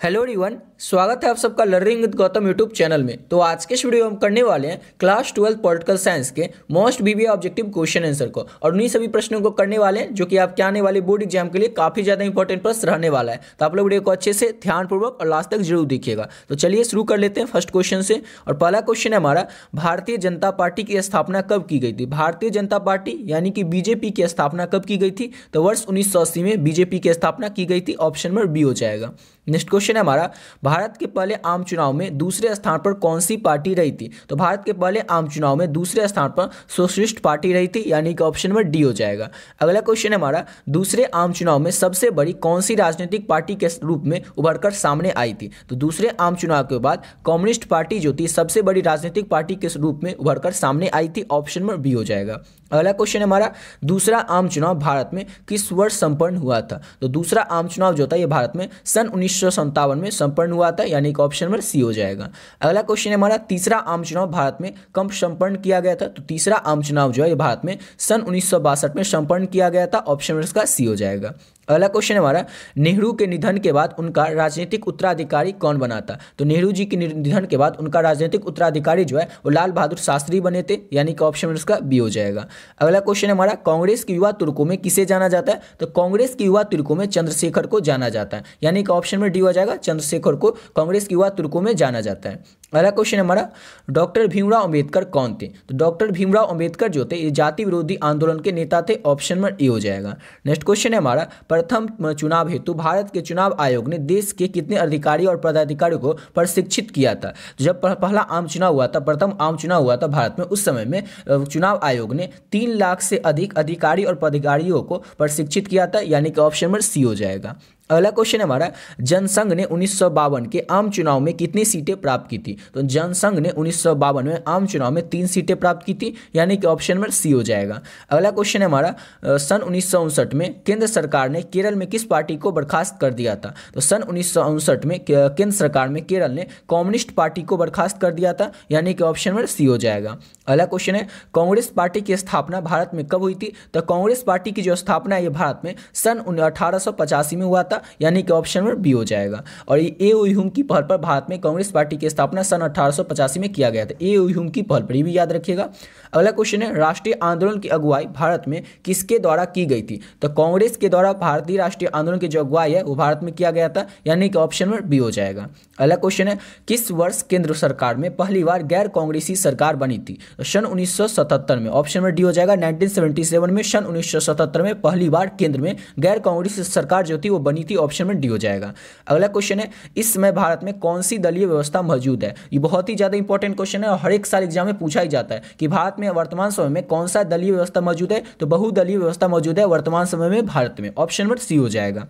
Hello everyone, स्वागत है आप सबका learning with Gautam YouTube channel में। तो आज के इस वीडियो में हम करने वाले हैं क्लास 12 पॉलिटिकल साइंस के most BBA objective question answer को, और उन्हीं सभी प्रश्नों को करने वाले हैं जो कि आपके आने वाले बोर्ड एग्जाम के लिए काफी ज्यादा इंपॉर्टेंट प्रश्न रहने वाला है। तो आप लोग वीडियो को अच्छे से ध्यानपूर्वक और लास्ट तक जरूर देखिएगा। तो चलिए शुरू कर लेते हैं फर्स्ट क्वेश्चन से। और पहला क्वेश्चन है हमारा, भारतीय जनता पार्टी की स्थापना कब की गई थी? भारतीय जनता पार्टी यानी कि बीजेपी की स्थापना कब की गई थी? तो वर्ष 1980 में बीजेपी की स्थापना की गई थी। ऑप्शन नंबर बी हो जाएगा। नेक्स्ट क्वेश्चन है हमारा, भारत के पहले आम चुनाव में दूसरे स्थान पर कौन सी पार्टी रही थी? तो भारत के पहले आम चुनाव में दूसरे स्थान पर सोशलिस्ट पार्टी रही थी, यानी कि ऑप्शन नंबर डी हो जाएगा। अगला क्वेश्चन है हमारा, दूसरे आम चुनाव में सबसे बड़ी कौन सी राजनीतिक पार्टी के रूप में उभरकर सामने आई थी? तो दूसरे आम चुनाव के बाद कम्युनिस्ट पार्टी जो थी सबसे बड़ी राजनीतिक पार्टी के रूप में उभरकर सामने आई थी। ऑप्शन नंबर बी हो जाएगा। अगला क्वेश्चन है हमारा, दूसरा आम चुनाव भारत में किस वर्ष संपन्न हुआ था? तो दूसरा आम चुनाव जो था ये भारत में सन 1957 में संपन्न हुआ था, यानी कि ऑप्शन नंबर सी हो जाएगा। अगला क्वेश्चन है हमारा, तीसरा आम चुनाव भारत में कब संपन्न किया गया था? तो तीसरा आम चुनाव जो है ये भारत में सन 1962 में संपन्न किया गया था। ऑप्शन नंबर इसका सी हो जाएगा। अगला क्वेश्चन है हमारा, नेहरू के निधन के बाद उनका राजनीतिक उत्तराधिकारी कौन बना था? तो नेहरू जी के निधन के बाद उनका राजनीतिक उत्तराधिकारी जो है वो लाल बहादुर शास्त्री बने थे, यानी कि ऑप्शन नंबर इसका बी हो जाएगा। अगला क्वेश्चन है हमारा, कांग्रेस के युवा तुर्कों में किसे जाना जाता है? तो कांग्रेस के युवा तुर्कों में चंद्रशेखर को जाना जाता है, यानी कि ऑप्शन नंबर डी हो जाएगा। चंद्रशेखर को कांग्रेस के युवा तुर्कों में जाना जाता है। अगला क्वेश्चन है हमारा, डॉक्टर भीमराव अंबेडकर कौन थे? तो डॉक्टर भीमराव अंबेडकर जो थे ये जाति विरोधी आंदोलन के नेता थे। ऑप्शन नंबर ए हो जाएगा। नेक्स्ट क्वेश्चन है हमारा, प्रथम चुनाव हेतु भारत के चुनाव आयोग ने देश के कितने अधिकारी और पदाधिकारियों को प्रशिक्षित किया था? जब पहला आम चुनाव हुआ था, प्रथम आम चुनाव हुआ था भारत में, उस समय में चुनाव आयोग ने 3 लाख से अधिक अधिकारी और पदाधिकारियों को प्रशिक्षित किया था, यानी कि ऑप्शन नंबर सी हो जाएगा। अगला क्वेश्चन है हमारा, जनसंघ ने 1952 के आम चुनाव में कितनी सीटें प्राप्त की थी? तो जनसंघ ने 1952 में आम चुनाव में 3 सीटें प्राप्त की थी, यानी कि ऑप्शन नंबर सी हो जाएगा। अगला क्वेश्चन है हमारा, सन 1959 में केंद्र सरकार ने केरल में किस पार्टी को बर्खास्त कर दिया था? तो सन 1959 में केंद्र सरकार में केरल ने कम्युनिस्ट पार्टी को बर्खास्त कर दिया था, यानी कि ऑप्शन नंबर सी हो जाएगा। अगला क्वेश्चन है, कांग्रेस पार्टी की स्थापना भारत में कब हुई थी? तो कांग्रेस पार्टी की जो स्थापना है ये भारत में सन 1885 में हुआ था, यानी कि ऑप्शन नंबर बी हो जाएगा। और ये ए ओ ह्यूम की पहल पर भारत में कांग्रेस पार्टी की स्थापना सन 1885 में किया गया था। ए ओ ह्यूम की पहल पर, ये भी याद रखिएगा। अगला क्वेश्चन है, राष्ट्रीय आंदोलन की अगुवाई भारत में किसके द्वारा की गई थी? तो कांग्रेस के द्वारा भारतीय राष्ट्रीय आंदोलन की जो अगुवाई है वो भारत में किया गया था, यानी कि ऑप्शन नंबर बी हो जाएगा। अगला क्वेश्चन है, किस वर्ष केंद्र सरकार में पहली बार गैर कांग्रेसी सरकार बनी थी? तो सन 1977 में। ऑप्शन नंबर डी हो जाएगा। 1977 में, सन 1977 में पहली बार केंद्र में गैर कांग्रेसी सरकार जो थी वो बनी थी। ऑप्शन में डी हो जाएगा। अगला क्वेश्चन है, इस समय भारत में कौन सी दलीय व्यवस्था मौजूद है? ये बहुत ही ज्यादा इंपॉर्टेंट क्वेश्चन है और हर एक साल एग्जाम में पूछा ही जाता है कि भारत में वर्तमान समय में कौन सा दलीय व्यवस्था मौजूद है? तो बहुदलीय व्यवस्था मौजूद है वर्तमान समय में भारत में। ऑप्शन नंबर सी हो जाएगा।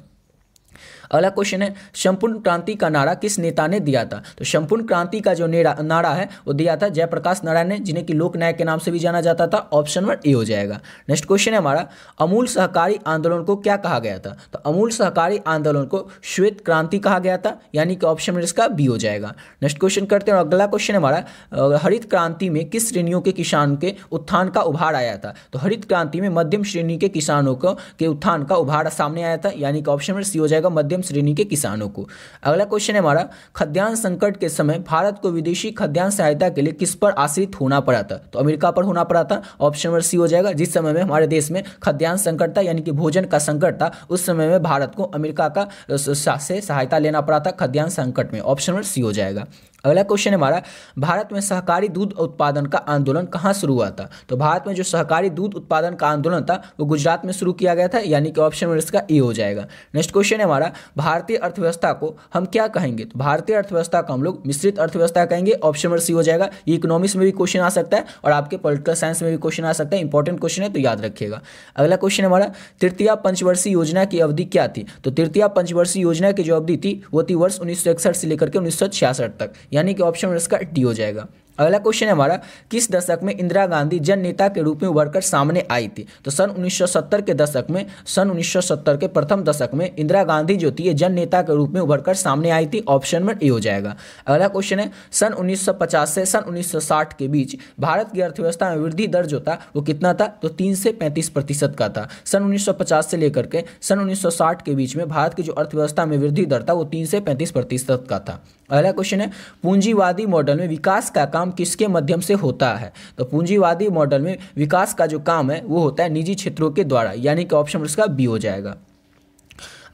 अगला क्वेश्चन है, संपूर्ण क्रांति का नारा किस नेता ने दिया था? तो संपूर्ण क्रांति का जो नारा है वो दिया था जयप्रकाश नारायण ने, जिन्हें कि लोक नायक के नाम से भी जाना जाता था। ऑप्शन नंबर ए हो जाएगा। नेक्स्ट क्वेश्चन है हमारा, अमूल सहकारी आंदोलन को क्या कहा गया था? तो अमूल सहकारी आंदोलन को श्वेत क्रांति कहा गया था, यानी कि ऑप्शन नंबर इसका बी हो जाएगा। नेक्स्ट क्वेश्चन करते हैं। अगला क्वेश्चन है हमारा, हरित क्रांति में किस श्रेणियों के किसान के उत्थान का उभार आया था? तो हरित क्रांति में मध्यम श्रेणी के किसानों के उत्थान का उभार सामने आया था, यानी कि ऑप्शन नंबर सी हो जाएगा, मध्यम श्रेणी के किसानों को। अगला क्वेश्चन है हमारा, खाद्यान्न संकट के समय भारत को विदेशी खाद्यान्न सहायता के लिए किस पर आश्रित होना पड़ा था? तो अमेरिका पर होना पड़ा था। ऑप्शन नंबर सी हो जाएगा। जिस समय में हमारे देश में खाद्यान्न संकट था, यानी कि भोजन का संकट था, उस समय में भारत को अमेरिका का से सहायता लेना पड़ा था खाद्यान्न संकट में। ऑप्शन नंबर सी हो जाएगा। अगला क्वेश्चन है हमारा, भारत में सहकारी दूध उत्पादन का आंदोलन कहाँ शुरू हुआ था? तो भारत में जो सहकारी दूध उत्पादन का आंदोलन था वो गुजरात में शुरू किया गया था, यानी कि ऑप्शन नंबर इसका ए हो जाएगा। नेक्स्ट क्वेश्चन है हमारा, भारतीय अर्थव्यवस्था को हम क्या कहेंगे? तो भारतीय अर्थव्यवस्था को हम लोग मिश्रित अर्थव्यवस्था कहेंगे। ऑप्शन नंबर सी हो जाएगा। ये इकोनॉमिक्स में भी क्वेश्चन आ सकता है और आपके पॉलिटिकल साइंस में भी क्वेश्चन आ सकता है। इंपॉर्टेंट क्वेश्चन है, तो याद रखिएगा। अगला क्वेश्चन हमारा, तृतीय पंचवर्षीय योजना की अवधि क्या थी? तो तृतीय पंचवर्षीय योजना की जो अवधि थी वो थी वर्ष 1961 से लेकर के 1966 तक, यानी कि ऑप्शन नंबर डी हो जाएगा। अगला क्वेश्चन है हमारा, किस दशक में इंदिरा गांधी जन नेता के रूप में उभरकर सामने आई थी? तो सन 1970 के दशक में, सन 1970 के प्रथम दशक में इंदिरा गांधी जो थी ये जन नेता के रूप में उभरकर सामने आई थी। ऑप्शन नंबर ए हो जाएगा। अगला क्वेश्चन है, सन 1950 से सन 1960 के बीच भारत की अर्थव्यवस्था में वृद्धि दर जो था वो कितना था? तो 3 से 35% का था। सन 1950 से लेकर के सन 1960 के बीच में भारत की जो अर्थव्यवस्था में वृद्धि दर था वो 3 से 35% का था। अगला क्वेश्चन है, पूंजीवादी मॉडल में विकास का काम किसके माध्यम से होता है? तो पूंजीवादी मॉडल में विकास का जो काम है वो होता है निजी क्षेत्रों के द्वारा, यानी कि ऑप्शन इसका बी हो जाएगा।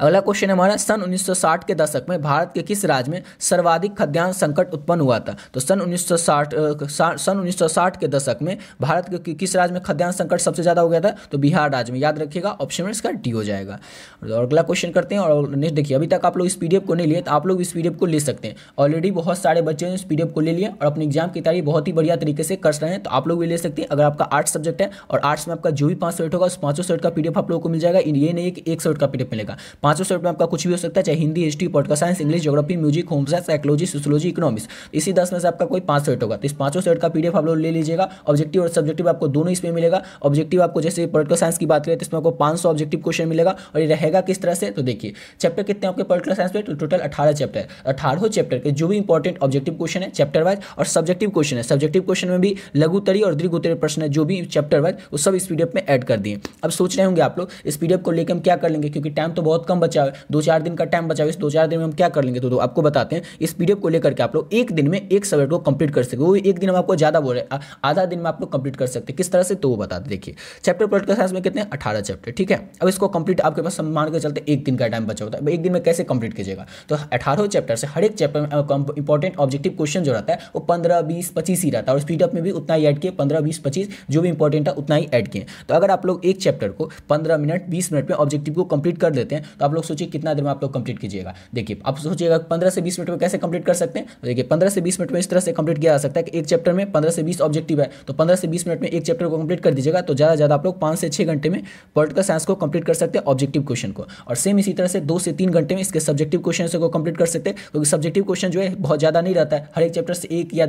अगला क्वेश्चन है हमारा, सन 1960 के दशक में भारत के किस राज्य में सर्वाधिक खाद्यान्न संकट उत्पन्न हुआ था? तो सन 1960 के दशक में भारत के किस राज्य में खाद्यान्न संकट सबसे ज़्यादा हो गया था? तो बिहार राज्य में, याद रखिएगा। ऑप्शन में इसका डी हो जाएगा। और अगला क्वेश्चन करते हैं। और नेक्स्ट देखिए, अभी तक आप लोग इस पीडीएफ को नहीं लिए तो आप लोग इस पीडीएफ को ले सकते हैं। ऑलरेडी बहुत सारे बच्चे ने इस पीडीएफ को ले लिया और अपने एग्जाम की तैयारी बहुत ही बढ़िया तरीके से कर रहे हैं, तो आप लोग भी ले सकते हैं। अगर आपका आर्ट्स सब्जेक्ट है और आर्ट्स में आपका जो भी 5 सब्जेक्ट होगा उस 5 सब्जेक्ट का पीडीएफ आप लोगों को मिल जाएगा। ये नहीं कि 1 सब्जेक्ट का पीडीएफ मिलेगा, 5 सब्जेक्ट में आपका कुछ भी हो सकता है, चाहे Hindi, history, political science, English, geography, music, home science, psychology, sociology, economics, इसी 10 में से आपका कोई 5 सेट होगा। तो इस 5 सेट का पीडीएफ आप लोग ले लीजिएगा। ऑब्जेक्टिव और सब्जेक्टिव आपको दोनों इसमें मिलेगा। ऑब्जेक्टिव आपको जैसे पॉलिटिकल साइंस की बात करें तो इसमें आपको 500 ऑब्जेक्टिव क्वेश्चन मिलेगा। और ये रहेगा किस तरह से? तो देखिए, चैप्टर कितने आपके पॉलिटिकल साइंस में? तो टोटल 18 चैप्टर है। 18 चैप्टर के जो भी इंपॉर्टेंट ऑब्जेक्टिव क्वेश्चन है चैप्टर वाइज और सब्जेक्टिव क्वेश्चन है, सब्जेक्टिव क्वेश्चन में भी लघुत्तरीय और दीर्घोत्तरीय प्रश्न है जो भी चैप्टर वाइज, वो सब इस पीडीएफ में ऐड कर दिए। अब सोच रहे होंगे आप लोग इस पीडीएफ को लेकर हम क्या कर लेंगे, क्योंकि टाइम तो बहुत कम बचा है, 2-4 दिन का टाइम बचा है। इस 2-4 दिन में हम क्या कर लेंगे? तो आपको बताते हैं। इस पीडीएफ को लेकर के आप लोग एक दिन में एक सब्जेक्ट को कंप्लीट कर सकते हो। वो एक दिन में आपको ज्यादा बोल रहे हैं, आधा दिन में आप लोग कंप्लीट कर सकते हैं। किस तरह से? तो वो बताते देखिए। चैप्टर पॉलिटिकल साइंस में कितने? 18 चैप्टर, ठीक है। अब इसको कंप्लीट आपके पास मान के चलते एक दिन का टाइम बचा होता है, एक दिन में कैसे कंप्लीट कीजिएगा? तो 18 चैप्टर से हर एक चैप्टर में इंपॉर्टेंट ऑब्जेक्टिव क्वेश्चन जो रहता है वो 15, 20, 25 ही रहता है। और इस पीडीएफ में भी उतना ही ऐड किए, 15, 20, 25 जो भी इंपॉर्टेंट है उतना ही ऐड किए। तो अगर आप लोग एक चैप्टर को 15 मिनट, 20 मिनट में ऑब्जेक्टिव को कंप्लीट कर देते हैं तो आप लोग सोचिए कितना देर में आप लोग कंप्लीट कीजिएगा। देखिए, आप सोचिएगा 15 से 20 मिनट में कैसे कंप्लीट कर सकते हैं? देखिए, 15 से 20 मिनट में इस तरह से कंप्लीट किया जा सकता है कि एक चैप्टर में 15 से 20 ऑब्जेक्टिव है, तो 15 से 20 मिनट में एक चैप्टर को कंप्लीट कर दीजिएगा, तो ज़्यादा आप लोग 5 से 6 घंटे में पॉलिटिकल साइंस को कंप्लीट कर सकते हैं, ऑब्जेक्टिव क्वेश्चन को। और सेम इसी तरह से 2 से 3 घंटे में इसके सब्जेक्टिव क्वेश्चन को कंप्लीट कर सकते हैं, क्योंकि सब्जेक्टिव क्वेश्चन जो है बहुत ज़्यादा नहीं रहता है, हर एक चैप्टर से 1 या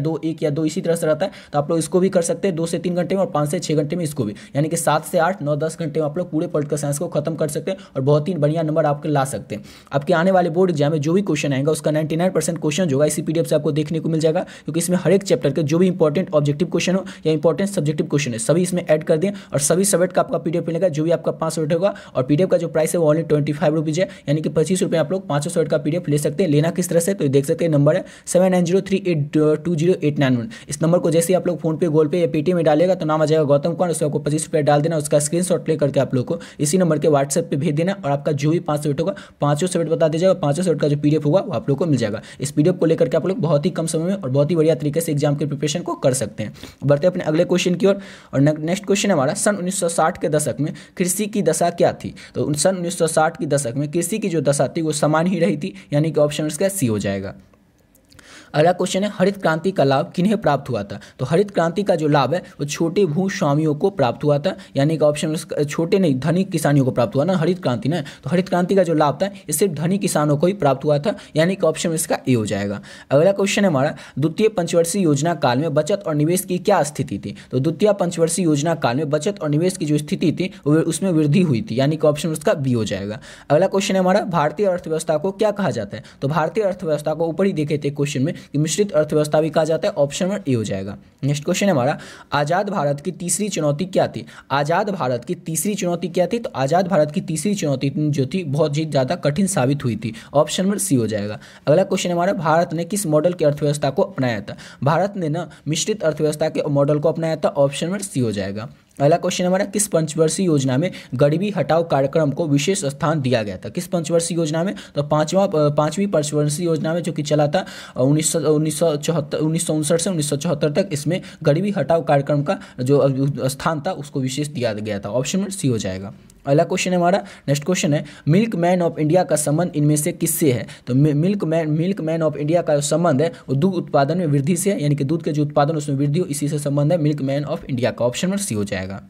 2 इसी तरह से रहता है। तो आप लोग इसको भी कर सकते हैं 2 से 3 घंटे में, और 5 से 6 घंटे में इसको भी, यानी कि 7 से 8, 9, 10 घंटे में आप लोग पूरे पॉलिटिकल साइंस को खत्म कर सकते हैं और बहुत ही बढ़िया नंबर आपके ला सकते हैं। आपके आने वाले बोर्ड एग्जाम में जो भी क्वेश्चन आएगा उसका 99% क्वेश्चन जो होगा इसी पीडीएफ से आपको देखने को मिल जाएगा, क्योंकि इसमें हर एक चैप्टर के जो भी इंपॉर्टेंट ऑब्जेक्टिव क्वेश्चन हो या इंपॉर्टेंट सब्जेक्टिव क्वेश्चन है सभी इसमें ऐड कर दिए। और सभी सब्जेक्ट का आपका पीडीएफ मिलेगा, जो भी आपका 5 सब्जेक्ट होगा। और पीडीएफ का जो प्राइस है वो ओनली 25 रुपीज़ है, यानी कि 25 रुपये आप लोग 500 सब्जेक्ट का पीडीएफ ले सकते हैं। लेना किस तरह से? तो देख सकते हैं, नंबर है 7903820891। इस नंबर को जैसे आप लोग फोन पे, गूगल पे या पेटीएम में डालेगा तो नाम आ जाएगा गौतम कुमार, उसको आपको 25 रुपये डाल देना, उसका स्क्रीनशॉट ले करके आप लोग को इसी नंबर के व्हाट्सएप पे भेज देना। और आपका जो भी 5 सब्जेक्ट होगा 500 सब्जेक्ट बता दीजिएगा, 500 सब्जेक्ट का जो पीडीएफ होगा वो आप लोग को मिल जाएगा। इस पीडीएफ को लेकर के आप लोग बहुत ही कम समय में और बहुत ही बढ़िया तरीके से एग्जाम के प्रिपरेशन को कर सकते हैं। बढ़ते हैं अपने अगले क्वेश्चन की ओर। और नेक्स्ट क्वेश्चन है हमारा, सन 1960 के दशक में कृषि की दशा क्या थी? तो सन 1960 की दशक में कृषि की जो दशा थी वो समान ही रही थी, यानी कि ऑप्शन इसका सी हो जाएगा। अगला क्वेश्चन है, हरित क्रांति का लाभ किन्हें प्राप्त हुआ था? तो हरित क्रांति का जो लाभ है वो छोटे भूस्वामियों को प्राप्त हुआ था, यानी कि ऑप्शन छोटे नहीं, धनी किसानियों को प्राप्त हुआ ना, हरित क्रांति ना। तो हरित क्रांति का जो लाभ था ये सिर्फ धनी किसानों को ही प्राप्त हुआ था, यानी कि ऑप्शन इसका ए हो जाएगा। अगला क्वेश्चन है हमारा, द्वितीय पंचवर्षीय योजना काल में बचत और निवेश की क्या स्थिति थी? तो द्वितीय पंचवर्षीय योजना काल में बचत और निवेश की जो स्थिति थी उसमें वृद्धि हुई थी, यानी कि ऑप्शन उसका बी हो जाएगा। अगला क्वेश्चन है हमारा, भारतीय अर्थव्यवस्था को क्या कहा जाता है? तो भारतीय अर्थव्यवस्था को ऊपर ही देखे थे क्वेश्चन में कि मिश्रित अर्थव्यवस्था भी कहा जाता है, ऑप्शन नंबर ए हो जाएगा। नेक्स्ट क्वेश्चन है हमारा, आजाद भारत की तीसरी चुनौती क्या थी? आजाद भारत की तीसरी चुनौती क्या थी? तो आजाद भारत की तीसरी चुनौती जो थी बहुत ही ज्यादा कठिन साबित हुई थी, ऑप्शन नंबर सी हो जाएगा। अगला क्वेश्चन है हमारा, भारत ने किस मॉडल की अर्थव्यवस्था को अपनाया था? भारत ने ना मिश्रित अर्थव्यवस्था के मॉडल को अपनाया था, ऑप्शन नंबर सी हो जाएगा। अगला क्वेश्चन हमारा, किस पंचवर्षीय योजना में गरीबी हटाओ कार्यक्रम को विशेष स्थान दिया गया था? किस पंचवर्षीय योजना में? तो पांचवी पंचवर्षीय योजना में जो कि चला था 1959 से 1974 तक, इसमें गरीबी हटाओ कार्यक्रम का जो स्थान था उसको विशेष दिया गया था, ऑप्शन में सी हो जाएगा। अगला क्वेश्चन है हमारा, नेक्स्ट क्वेश्चन है, मिल्क मैन ऑफ इंडिया का संबंध इनमें से किससे है? तो मिल्क मैन ऑफ इंडिया का जो संबंध है वो दूध उत्पादन में वृद्धि से है, यानी कि दूध के जो उत्पादन उसमें वृद्धि हो, इसी से संबंध है मिल्क मैन ऑफ इंडिया का, ऑप्शन नंबर सी हो जाएगा।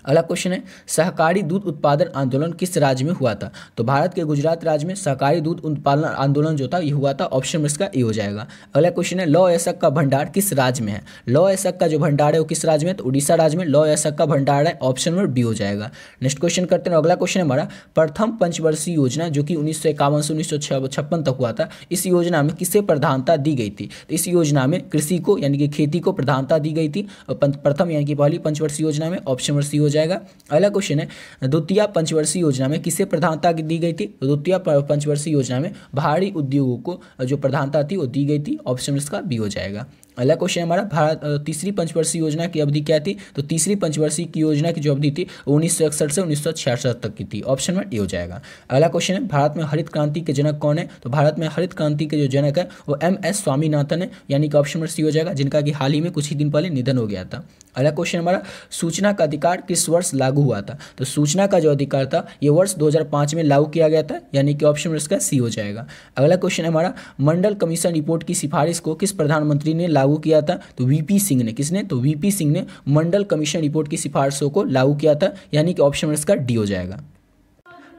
अगला क्वेश्चन है सहकारी दूध उत्पादन आंदोलन किस राज्य में हुआ था? तो भारत के गुजरात राज्य में सहकारी दूध उत्पादन आंदोलन जो था ये हुआ था। ऑप्शन में इसका ए हो जाएगा। अगला क्वेश्चन है लौह अयस्क का भंडार किस राज्य में है? लौह अयस्क का जो भंडार है वो किस राज्य में? तो उड़ीसा राज्य में लौह अयस्क का भंडार है। ऑप्शन में बी हो जाएगा। नेक्स्ट क्वेश्चन करते हैं। अगला क्वेश्चन है हमारा प्रथम पंचवर्षीय योजना जो कि 1951 से 1956 तक हुआ था, इस योजना में किसे प्रधानता दी गई थी? तो इस योजना में कृषि को यानी कि खेती को प्रधानता दी गई थी प्रथम यानी कि पहली पंचवर्षीय योजना में। ऑप्शन में सी हो जाएगा। अगला क्वेश्चन है द्वितीय पंचवर्षीय योजना में किसे प्रधानता दी गई थी? तो द्वितीय पंचवर्षीय योजना में भारी उद्योगों को जो प्रधानता थी वो दी गई थी। ऑप्शन इसका बी हो जाएगा। अगला क्वेश्चन हमारा तीसरी पंचवर्षीय योजना की अवधि क्या थी? तो तीसरी पंचवर्षीय की योजना की जो अवधि थी 1961 से 1966 तक की थी। ऑप्शन में ए हो जाएगा। अगला क्वेश्चन है भारत में हरित क्रांति के जनक कौन है? तो भारत में हरित क्रांति के जो जनक है वो एम.एस. स्वामीनाथन है, यानी कि ऑप्शन में सी हो जाएगा, जिनका कि हाल ही में कुछ ही दिन पहले निधन हो गया था। अगला क्वेश्चन हमारा सूचना का अधिकार किस वर्ष लागू हुआ था? तो सूचना का जो अधिकार था ये वर्ष 2005 में लागू किया गया था, यानी कि ऑप्शन में इसका सी हो जाएगा। अगला क्वेश्चन हमारा मंडल कमीशन रिपोर्ट की सिफारिश को किस प्रधानमंत्री ने लागू किया था? तो वीपी सिंह ने। किसने? तो वीपी सिंह ने मंडल कमीशन रिपोर्ट की सिफारिशों को लागू किया था, यानी कि ऑप्शन में इसका डी हो जाएगा।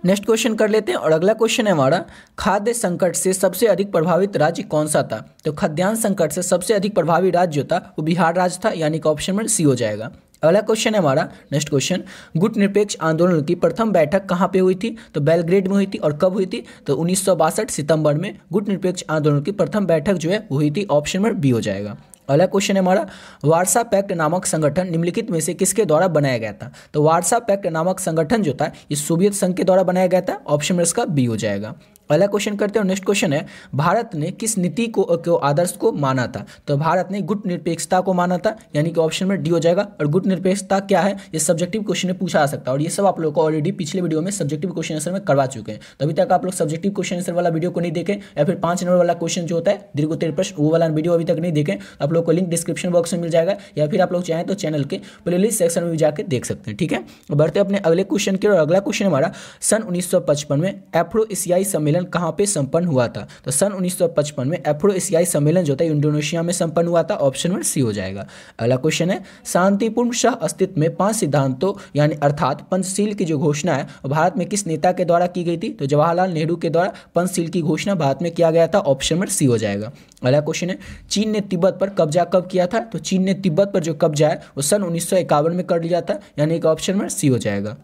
नेक्स्ट क्वेश्चन कर लेते हैं और अगला क्वेश्चन है हमारा खाद्य संकट से सबसे अधिक प्रभावित राज्य कौन सा था? तो खाद्यान्न संकट से सबसे अधिक प्रभावी राज्य जो था वो बिहार राज्य था, यानी कि ऑप्शन में सी हो जाएगा। अगला क्वेश्चन है हमारा नेक्स्ट क्वेश्चन गुटनिरपेक्ष आंदोलन की प्रथम बैठक कहाँ पे हुई थी? तो बेलग्रेड में हुई थी। और कब हुई थी? तो 1962 सितंबर में गुटनिरपेक्ष आंदोलन की प्रथम बैठक जो है हुई थी। ऑप्शन में बी हो जाएगा। अगला क्वेश्चन है हमारा वारसा पैक्ट नामक संगठन निम्नलिखित में से किसके द्वारा बनाया गया था? तो वारसा पैक्ट नामक संगठन जो था ये सोवियत संघ के द्वारा बनाया गया था। ऑप्शन में इसका बी हो जाएगा। अगला क्वेश्चन करते हैं। नेक्स्ट क्वेश्चन है भारत ने किस नीति को आदर्श को माना था? तो भारत ने गुट निरपेक्षता को माना था, यानी कि ऑप्शन में डी हो जाएगा। और गुट निरपेक्षता क्या है ये सब्जेक्टिव क्वेश्चन में पूछा जा सकता है, और ये सब आप लोग को ऑलरेडी पिछले वीडियो में सब्जेक्टिव क्वेश्चन आंसर में करवा चुके हैं। तो अभी तक आप लोग सब्जेक्टिव क्वेश्चन आंसर वाला वीडियो को नहीं देखें, या फिर 5 नंबर वाला क्वेश्चन जो होता है दीर्घ उत्तरीय प्रश्न वो वाला वीडियो अभी तक नहीं देखें, आप लोग को लिंक डिस्क्रिप्शन बॉक्स में मिल जाएगा, या फिर आप लोग चाहें तो चैनल के प्लेलिस्ट सेक्शन में भी जाकर देख सकते हैं। ठीक है, बढ़ते अपने अगले क्वेश्चन की ओर। अगला क्वेश्चन हमारा सन 1955 में एफ्रो एशियाई सम्मेलन कहाँ पे संपन्न हुआ था? तो सन 1955 में एफ्रो एशियाई सम्मेलन जो था इंडोनेशिया में संपन्न हुआ था। ऑप्शन में सी हो जाएगा। अगला क्वेश्चन है शांतिपूर्ण सह अस्तित्व में 5 सिद्धांतों यानी अर्थात पंचशील की जो घोषणा है भारत में किस नेता के द्वारा की गई थी? तो जवाहरलाल नेहरू के द्वारा पंचशील की घोषणा भारत में किया गया था। ऑप्शन में सी हो जाएगा। अगला क्वेश्चन है चीन ने तिब्बत पर कब्जा कब किया था? तो चीन ने तिब्बत पर जो कब्जा है वो सन 1951 में कर लिया था, यानी कि ऑप्शन में सी हो जाएगा।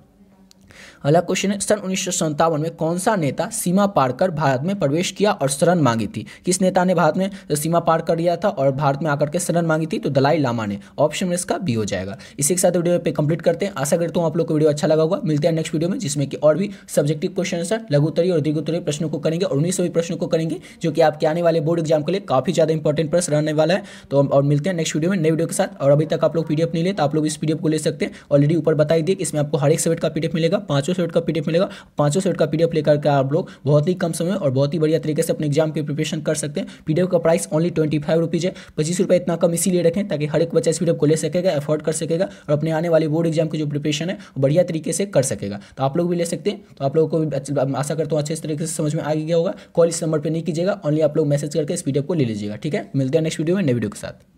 अगला क्वेश्चन है सन 1957 में कौन सा नेता सीमा पार कर भारत में प्रवेश किया और शरण मांगी थी? किस नेता ने भारत में सीमा पार कर लिया था और भारत में आकर के शरण मांगी थी? तो दलाई लामा ने। ऑप्शन में इसका बी हो जाएगा। इसी के साथ वीडियो पे कंप्लीट करते हैं। आशा करता हूँ आप लोग को वीडियो अच्छा लगा होगा। मिलते हैं नेक्स्ट वीडियो में, जिसमें कि और भी सब्जेक्टिव क्वेश्चन आंसर लघु उत्तरीय और दीर्घ उत्तरीय प्रश्नों को करेंगे, और उन्हीं सभी प्रश्नों को करेंगे जो कि आपके आने वाले बोर्ड एग्जाम के लिए काफी ज्यादा इंपॉर्टेंट प्रश्न रहने वाला है। तो और मिलते हैं नेक्स्ट वीडियो में नई वीडियो के साथ। और अभी तक आप लोग पीडीएफ नहीं ले तो आप लोग इस पीडीएफ को ले सकते हैं। ऑलरेडी ऊपर बताई दिए कि इसमें आपको हर एक सब्जेक्ट का पीडीएफ मिलेगा, 5 सब्जेक्ट का पीडीएफ मिलेगा। 5 सेट का पीडीएफ लेकर के आप लोग बहुत ही कम समय और बहुत ही बढ़िया तरीके से अपने एग्जाम की प्रिपरेशन कर सकते हैं। पीडीएफ का प्राइस ओनली 25 रुपीज़ है। 25 रुपये इतना कम इसीलिए रखें ताकि हर एक बच्चा इस पीडीएफ को ले सकेगा, अफोर्ड कर सकेगा और अपने आने वाले बोर्ड एग्जाम की जो प्रिपरेशन है वो बढ़िया तरीके से कर सकेगा। तो आप लोग भी ले सकते हैं। तो आप लोगों को भी आशा करता हूँ अच्छे तरीके से समझ में आ गया होगा। कॉल इस नंबर पर नहीं कीजिएगा, ओनली आप लोग मैसेज करके इस पीडीएफ को ले लीजिएगा। ठीक है, मिलते हैं नेक्स्ट वीडियो में नई वीडियो के साथ।